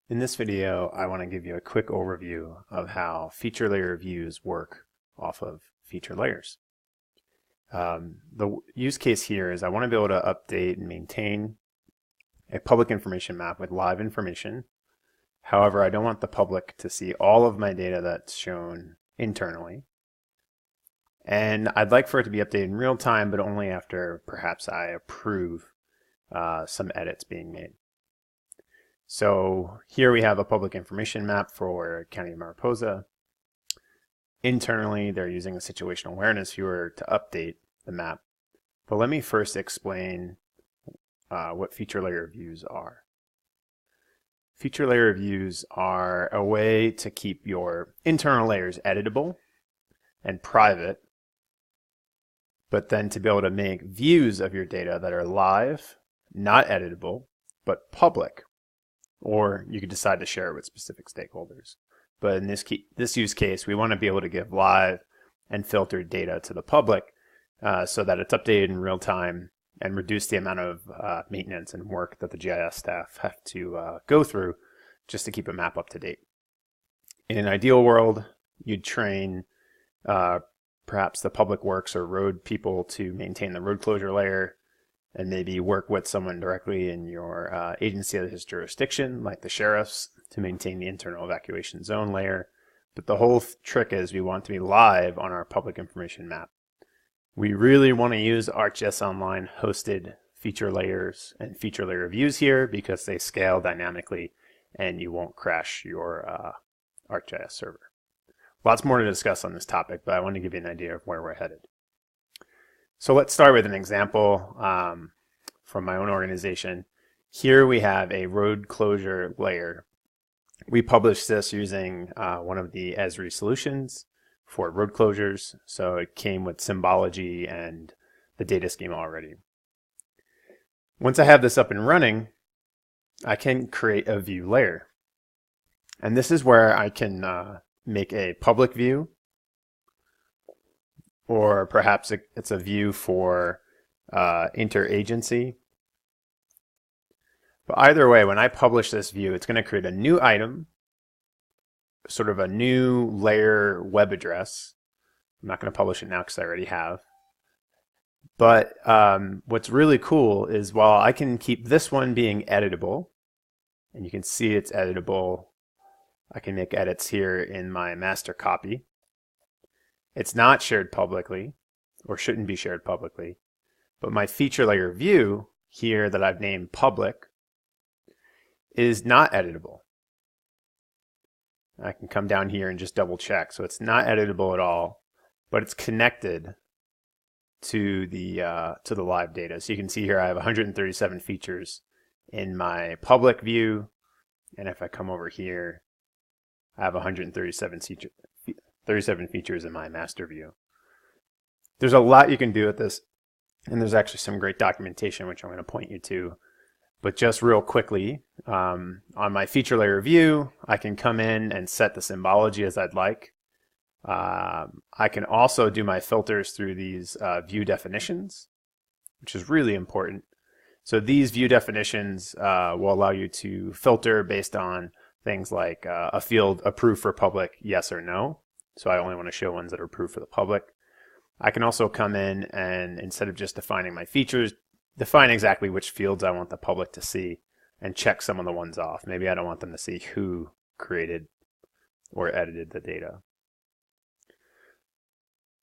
In this video, I want to give you a quick overview of how feature layer views work off of feature layers. The use case here is I want to be able to update and maintain a public information map with live information. However, I don't want the public to see all of my data that's shown internally. And I'd like for it to be updated in real time, but only after perhaps I approve some edits being made. So here we have a public information map for County of Mariposa. Internally, they're using a situational awareness viewer to update the map. But let me first explain what feature layer views are. Feature layer views are a way to keep your internal layers editable and private, but then to be able to make views of your data that are live, not editable, but public. Or you could decide to share it with specific stakeholders. But in this use case, we want to be able to give live and filtered data to the public so that it's updated in real time and reduce the amount of maintenance and work that the GIS staff have to go through just to keep a map up to date. In an ideal world, you'd train perhaps the public works or road people to maintain the road closure layer, and maybe work with someone directly in your agency that has jurisdiction, like the sheriffs, to maintain the internal evacuation zone layer. But the whole trick is we want to be live on our public information map. We really want to use ArcGIS Online hosted feature layers and feature layer views here because they scale dynamically and you won't crash your ArcGIS server. Lots more to discuss on this topic, but I want to give you an idea of where we're headed. So let's start with an example from my own organization. Here we have a road closure layer. We published this using one of the Esri solutions for road closures. So it came with symbology and the data schema already. Once I have this up and running, I can create a view layer. And this is where I can make a public view, or perhaps it's a view for interagency. But either way, when I publish this view, it's going to create a new item, sort of a new layer web address. I'm not going to publish it now because I already have. But what's really cool is while I can keep this one being editable, and you can see it's editable, I can make edits here in my master copy. It's not shared publicly, or shouldn't be shared publicly, but my feature layer view here that I've named public is not editable. I can come down here and just double check. So it's not editable at all, but it's connected to the live data. So you can see here I have 137 features in my public view, and if I come over here, I have 137 features in my master view. There's a lot you can do with this, and there's actually some great documentation which I'm going to point you to. But just real quickly, on my feature layer view, I can come in and set the symbology as I'd like. I can also do my filters through these view definitions, which is really important. So these view definitions will allow you to filter based on things like a field approved for public, yes or no. So I only want to show ones that are approved for the public. I can also come in and instead of just defining my features, define exactly which fields I want the public to see and check some of the ones off. Maybe I don't want them to see who created or edited the data.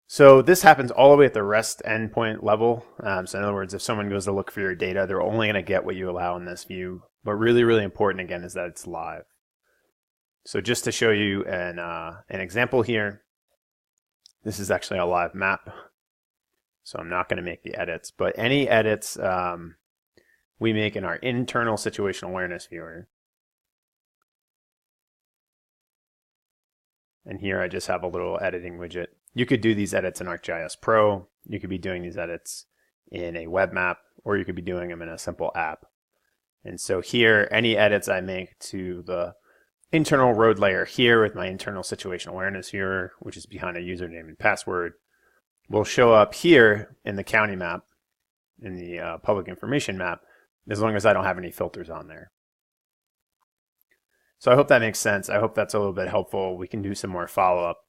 So this happens all the way at the REST endpoint level. So in other words, if someone goes to look for your data, they're only going to get what you allow in this view. But really, really important again is that it's live. So just to show you an example here, this is actually a live map. So I'm not going to make the edits, but any edits we make in our internal situational awareness viewer. And here I just have a little editing widget. You could do these edits in ArcGIS Pro. You could be doing these edits in a web map, or you could be doing them in a simple app. And so here, any edits I make to the internal road layer here with my internal situational awareness viewer, which is behind a username and password, will show up here in the county map, in the public information map, as long as I don't have any filters on there. So I hope that makes sense. I hope that's a little bit helpful. We can do some more follow-up.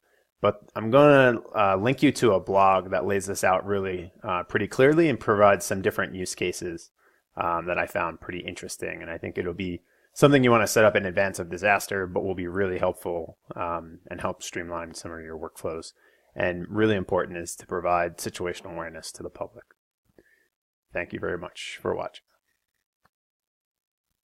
But I'm going to link you to a blog that lays this out really pretty clearly and provides some different use cases that I found pretty interesting. And I think it'll be something you want to set up in advance of disaster, but will be really helpful and help streamline some of your workflows. And really important is to provide situational awareness to the public. Thank you very much for watching.